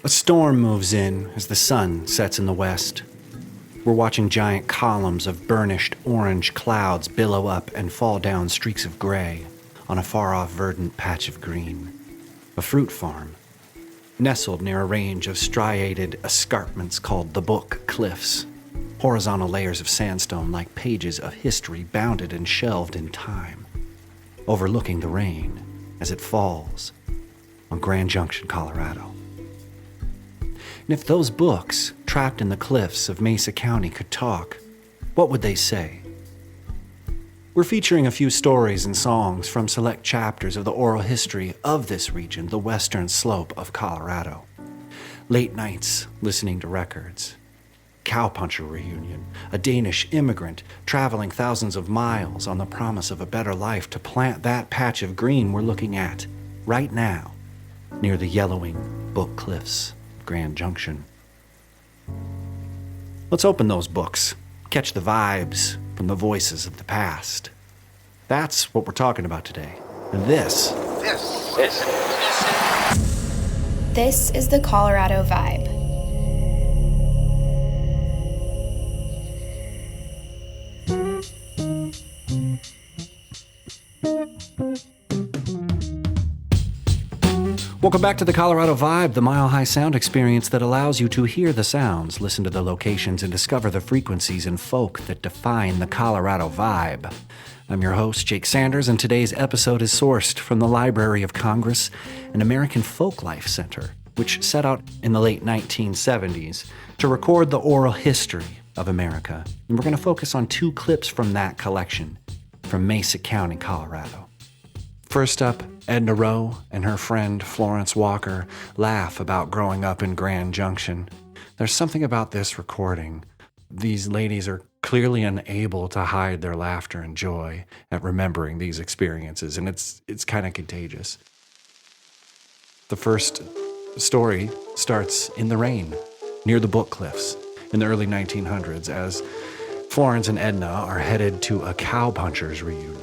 A storm moves in as the sun sets in the west. We're watching giant columns of burnished orange clouds billow up and fall down streaks of gray on a far-off verdant patch of green. A fruit farm, nestled near a range of striated escarpments called the Book Cliffs, horizontal layers of sandstone like pages of history bounded and shelved in time, overlooking the rain as it falls on Grand Junction, Colorado. And if those books, trapped in the cliffs of Mesa County, could talk, what would they say? We're featuring a few stories and songs from select chapters of the oral history of this region, the western slope of Colorado. Late nights listening to records. Cowpuncher reunion, a Danish immigrant traveling thousands of miles on the promise of a better life to plant that patch of green we're looking at right now near the yellowing Book Cliffs. Grand Junction. Let's open those books, catch the vibes from the voices of the past. That's what we're talking about today. And this is the Colorado Vibe. Welcome back to the Colorado Vibe, the mile-high sound experience that allows you to hear the sounds, listen to the locations, and discover the frequencies and folk that define the Colorado Vibe. I'm your host, Jake Sanders, and today's episode is sourced from the Library of Congress, an American Folklife Center, which set out in the late 1970s to record the oral history of America. And we're going to focus on two clips from that collection from Mesa County, Colorado. First up, Edna Rowe and her friend Florence Walker laugh about growing up in Grand Junction. There's something about this recording. These ladies are clearly unable to hide their laughter and joy at remembering these experiences, and it's kind of contagious. The first story starts in the rain, near the Book Cliffs, in the early 1900s, as Florence and Edna are headed to a Cowpunchers reunion,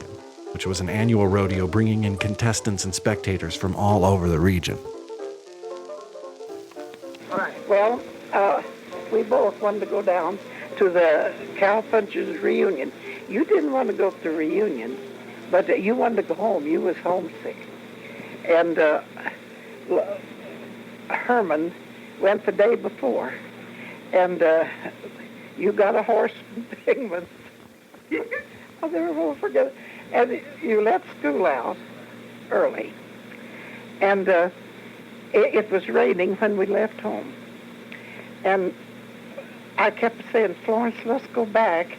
which was an annual rodeo bringing in contestants and spectators from all over the region. Well, we both wanted to go down to the Cowpunchers reunion. You didn't want to go to the reunion, but you wanted to go home. You was homesick. And Herman went the day before, and you got a horse from Pigman. I'll never forget it. And you left school out early. And it was raining when we left home. And I kept saying, Florence, let's go back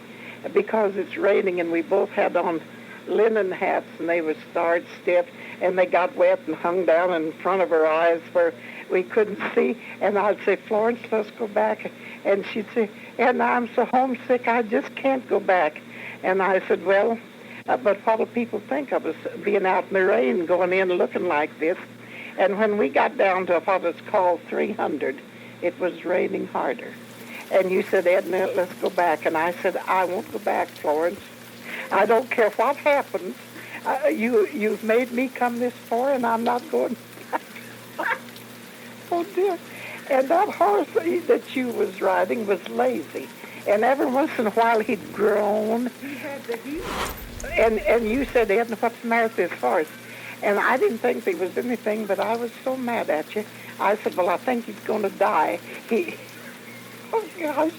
because it's raining. And we both had on linen hats, and they were starred stiff, and they got wet and hung down in front of our eyes where we couldn't see. And I'd say, Florence, let's go back. And she'd say, Edna, I'm so homesick, I just can't go back. And I said, well, but what do people think of us being out in the rain, going in looking like this? And when we got down to what is called 300, it was raining harder. And you said, Edna, let's go back. And I said, I won't go back, Florence. I don't care what happens. You've made me come this far, and I'm not going back. Oh, dear. And that horse that you was riding was lazy. And every once in a while he'd groan. He had the heat. And you said, Edna, what's the matter with this horse? And I didn't think there was anything, but I was so mad at you. I said, well, I think he's going to die. Oh, gosh.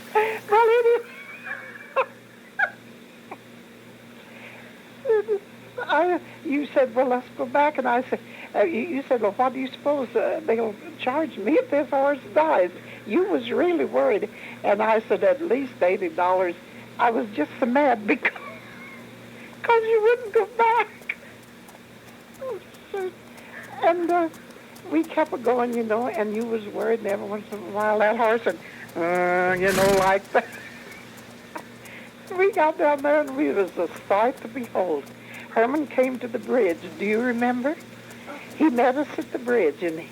Well, you said, well, let's go back. And I said, you said, well, what do you suppose they'll charge me if this horse dies? You was really worried. And I said, at least $80. I was just so mad because you wouldn't go back. And we kept going, and you was worried, and every once in a while that horse would, like that. We got down there, and we was a sight to behold. Herman came to the bridge. Do you remember? He met us at the bridge, and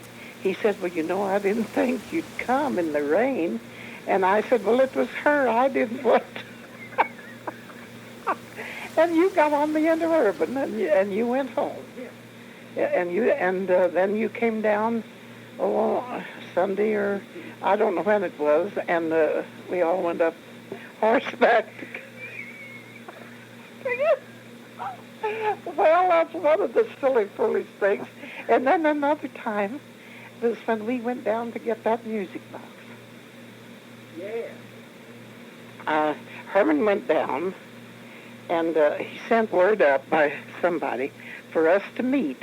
he said, well, I didn't think you'd come in the rain. And I said, well, it was her. I didn't want to. And you got on the Interurban, and you went home. And then you came down oh, Sunday or I don't know when it was, and we all went up horseback. Well, that's one of the silly, foolish things. And then another time was when we went down to get that music box. Yeah. Herman went down, and he sent word up by somebody for us to meet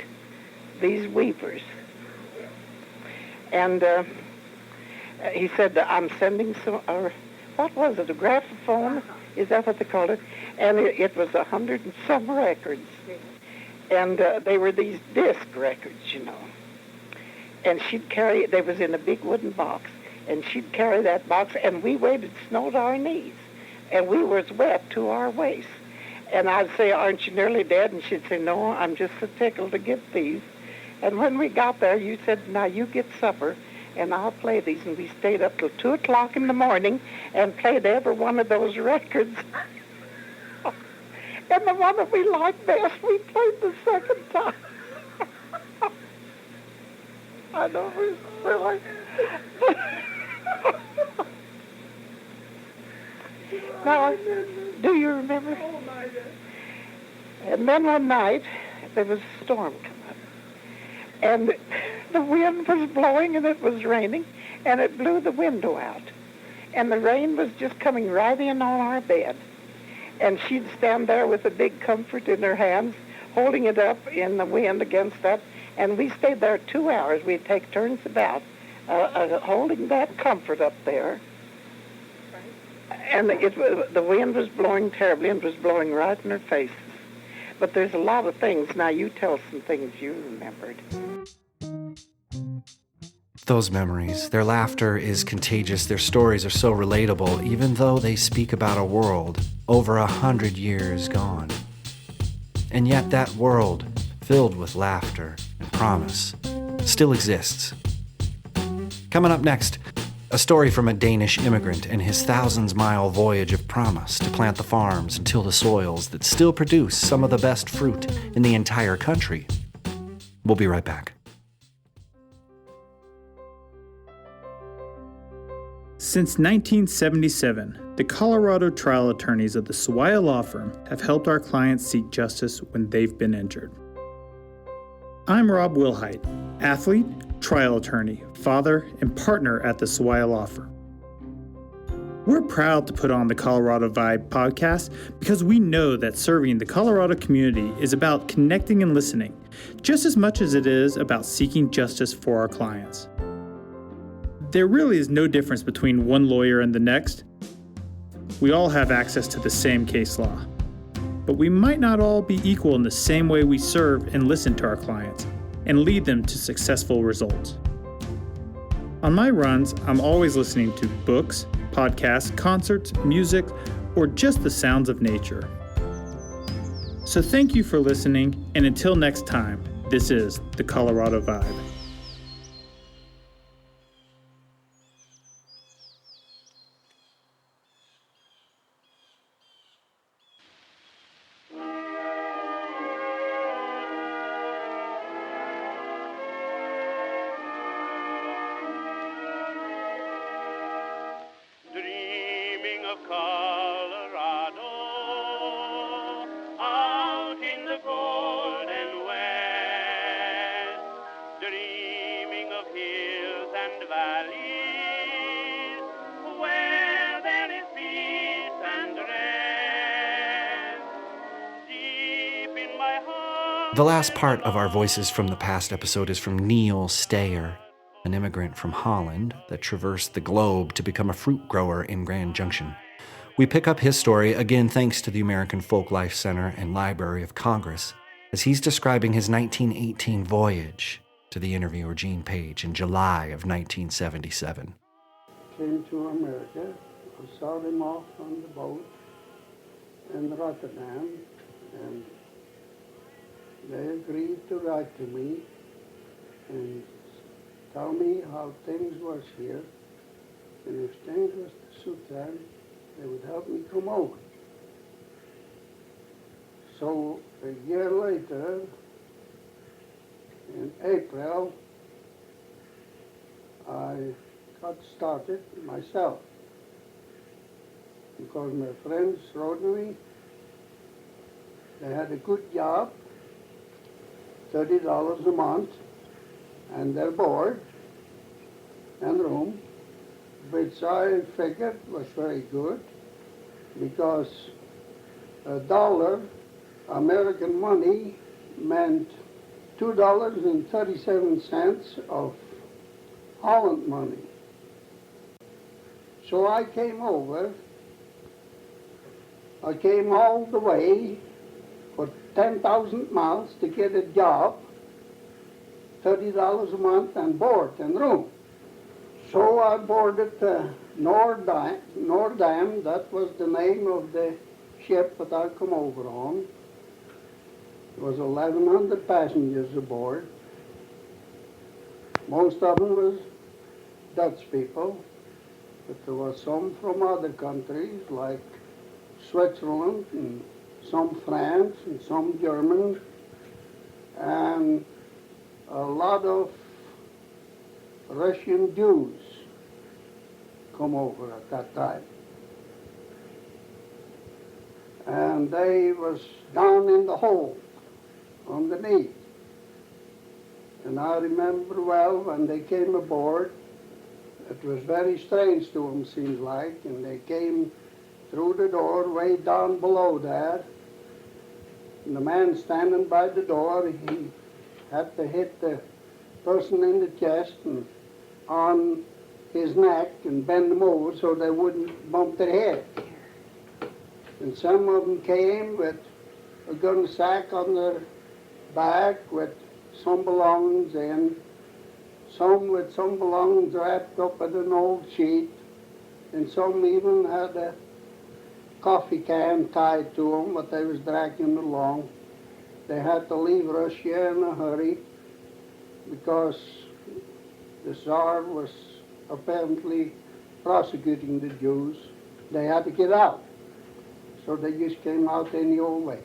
these weepers. And he said, I'm sending some, what was it, a graphophone? Is that what they called it? And it was 100 and some records. And they were these disc records, you know. And she'd carry, they was in a big wooden box, and she'd carry that box, and we waded snow to our knees. And we was wet to our waists. And I'd say, aren't you nearly dead? And she'd say, no, I'm just so tickled to get these. And when we got there, you said, now you get supper, and I'll play these. And we stayed up till 2 o'clock in the morning and played every one of those records. And the one that we liked best, we played the second time. I know it was silly. Now, do you remember? And then one night, there was a storm coming up. And the wind was blowing and it was raining, and it blew the window out. And the rain was just coming right in on our bed. And she'd stand there with a big comfort in her hands, holding it up in the wind against that. And we stayed there 2 hours. We'd take turns about holding that comfort up there. And the wind was blowing terribly, and it was blowing right in her faces. But there's a lot of things. Now, you tell some things you remembered. Those memories, their laughter is contagious, their stories are so relatable, even though they speak about a world over 100 years gone. And yet that world, filled with laughter and promise, still exists. Coming up next, a story from a Danish immigrant and his thousands-mile voyage of promise to plant the farms and till the soils that still produce some of the best fruit in the entire country. We'll be right back. Since 1977, the Colorado trial attorneys of the Sawaya Law Firm have helped our clients seek justice when they've been injured. I'm Rob Wilhite, athlete, trial attorney, father, and partner at the Sawaya Law Firm. We're proud to put on the Colorado Vibe podcast because we know that serving the Colorado community is about connecting and listening, just as much as it is about seeking justice for our clients. There really is no difference between one lawyer and the next. We all have access to the same case law, but we might not all be equal in the same way we serve and listen to our clients and lead them to successful results. On my runs, I'm always listening to books, podcasts, concerts, music, or just the sounds of nature. So thank you for listening, and until next time, this is the Colorado Vibe. Dreaming of Colorado, out in the golden west, dreaming of hills and valleys, where there is peace and rest, deep in my heart. The last part of our Voices from the Past episode is from Neil Stayer, an immigrant from Holland that traversed the globe to become a fruit grower in Grand Junction. We pick up his story, again thanks to the American Folk Life Center and Library of Congress, as he's describing his 1918 voyage to the interviewer Gene Page in July of 1977. Came to America. I saw them off on the boat in Rotterdam, and they agreed to write to me and tell me how things was here, and if things was to suit them, they would help me come over. So a year later, in April, I got started myself because my friends wrote me. They had a good job, $30 a month, and their board and room, which I figured was very good because a dollar American money meant $2.37 of Holland money. So I came over. I came all the way for 10,000 miles to get a job, $30 a month and board and room. So I boarded Noordam, that was the name of the ship that I come over on. There was 1,100 passengers aboard. Most of them was Dutch people, but there was some from other countries like Switzerland and some France and some German and a lot of Russian Jews come over at that time. And they was down in the hold underneath. And I remember well when they came aboard, it was very strange to them, seems like, and they came through the door way down below there. And the man standing by the door, he had to hit the person in the chest and on his neck and bend them over so they wouldn't bump their head. And some of them came with a gun sack on their back with some belongings in, some with some belongings wrapped up in an old sheet, and some even had a coffee can tied to them, but they was dragging along. They had to leave Russia in a hurry because the Tsar was apparently prosecuting the Jews. They had to get out. So they just came out any old way.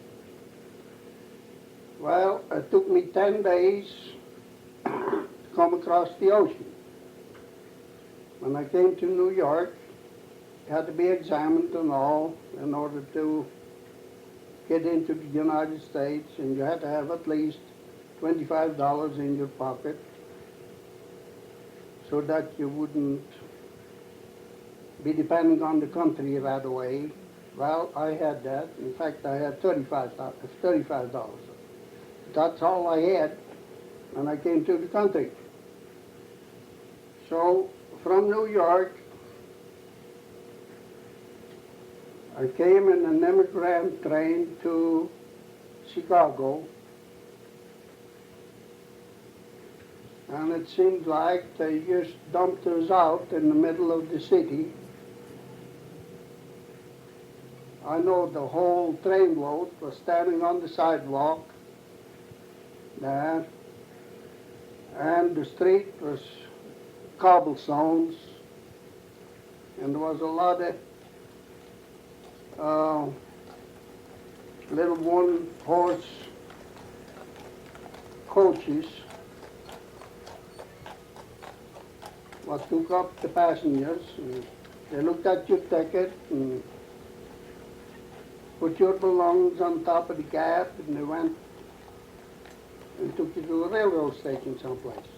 Well, it took me 10 days to come across the ocean. When I came to New York, it had to be examined and all in order to get into the United States, and you had to have at least $25 in your pocket so that you wouldn't be depending on the country right away. Well, I had that. In fact, I had $35. That's all I had when I came to the country. So from New York, I came in an immigrant train to Chicago, and it seemed like they just dumped us out in the middle of the city. I know the whole trainload was standing on the sidewalk there, and the street was cobblestones, and there was a lot of little one-horse coaches what took up the passengers, and they looked at your ticket and put your belongings on top of the cab, and they went and took you to a railroad station someplace.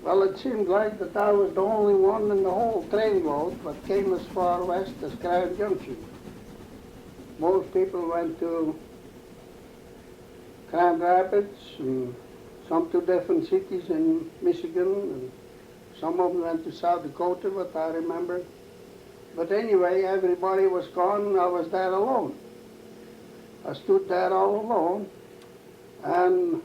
Well, it seemed like that I was the only one in the whole trainload that came as far west as Grand Junction. Most people went to Grand Rapids, and some to different cities in Michigan, and some of them went to South Dakota, what I remember. But anyway, everybody was gone, and I was there alone. I stood there all alone, and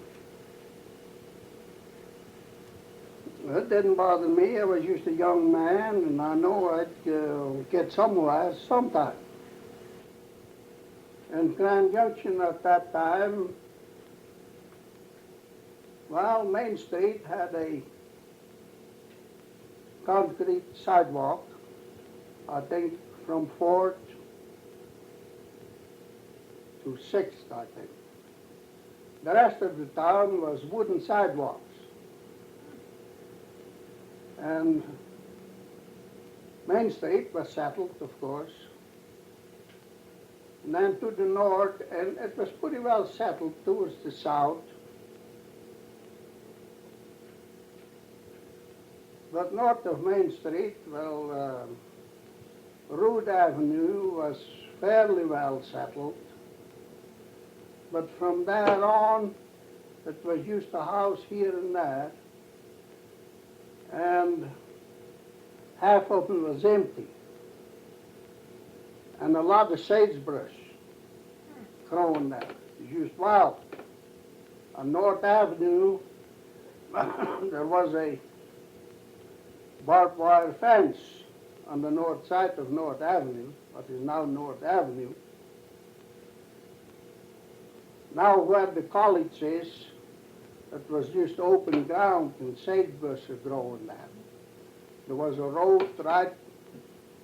it didn't bother me. I was just a young man, and I know I'd get somewhere sometime. And Grand Junction at that time, well, Main Street had a concrete sidewalk, I think from 4th to 6th, I think. The rest of the town was wooden sidewalks. And Main Street was settled, of course. And then to the north, and it was pretty well settled towards the south. But north of Main Street, well, Rood Avenue was fairly well settled. But from there on, it was just a house here and there, and half of it was empty. And a lot of sagebrush growing there. It's just wild. On North Avenue, there was a barbed wire fence on the north side of North Avenue, what is now North Avenue. Now where the college is, it was just open ground and sagebrush was growing there. There was a road right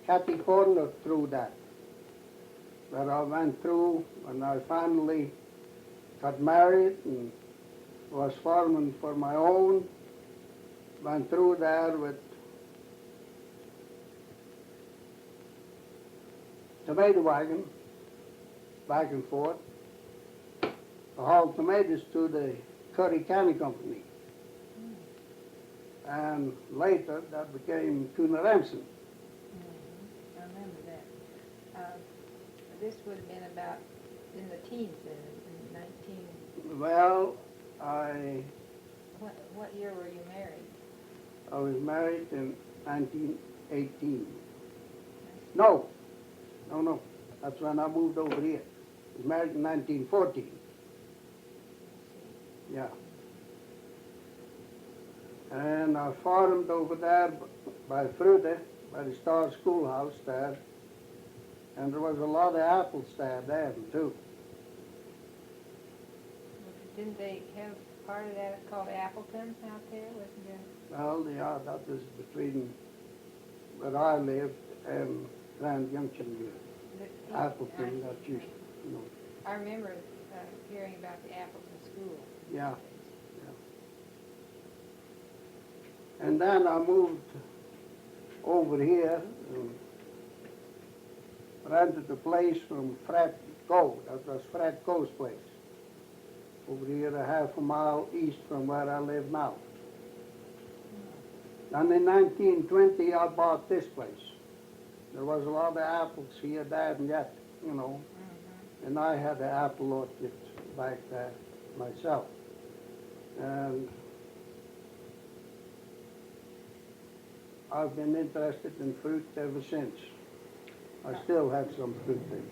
catty corner through that, where I went through when I finally got married and was farming for my own. Went through there with tomato wagon, back and forth. I hauled tomatoes to the Curry Candy Company. And later that became Cooner Remsen. I remember that. This would have been about in the teens then, in 19... Well, What year were you married? I was married in 1918. No. That's when I moved over here. I was married in 1914. Yeah. And I farmed over there by Frude, by the Star Schoolhouse there. And there was a lot of apples there then, too. Didn't they have part of that called Appleton out there? Wasn't there? Well, yeah, that was between where I lived and Grand Junction. Appleton, that used, I remember hearing about the Appleton School. Yeah. And then I moved over here and rented a place from Fred Coe. That was Fred Coe's place. Over here, a half a mile east from where I live now. And in 1920, I bought this place. There was a lot of apples here, there, and yet, And I had an apple orchard back there myself. And I've been interested in fruit ever since. I still have some fruit trees.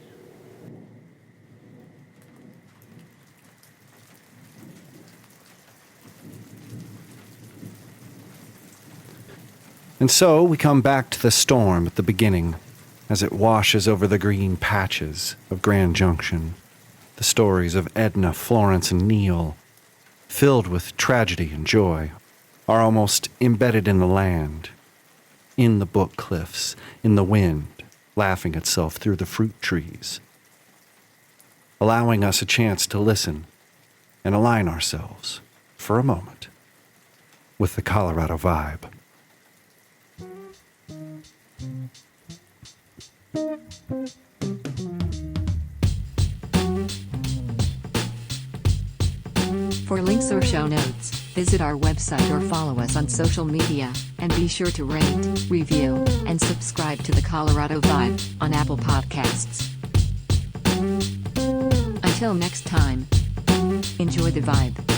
And so we come back to the storm at the beginning, as it washes over the green patches of Grand Junction, the stories of Edna, Florence, and Neil, filled with tragedy and joy, are almost embedded in the land, in the book cliffs, in the wind, laughing itself through the fruit trees, allowing us a chance to listen and align ourselves, for a moment, with the Colorado vibe. For links or show notes, visit our website or follow us on social media, and be sure to rate, review, and subscribe to the Colorado Vibe on Apple Podcasts. Until next time, enjoy the vibe.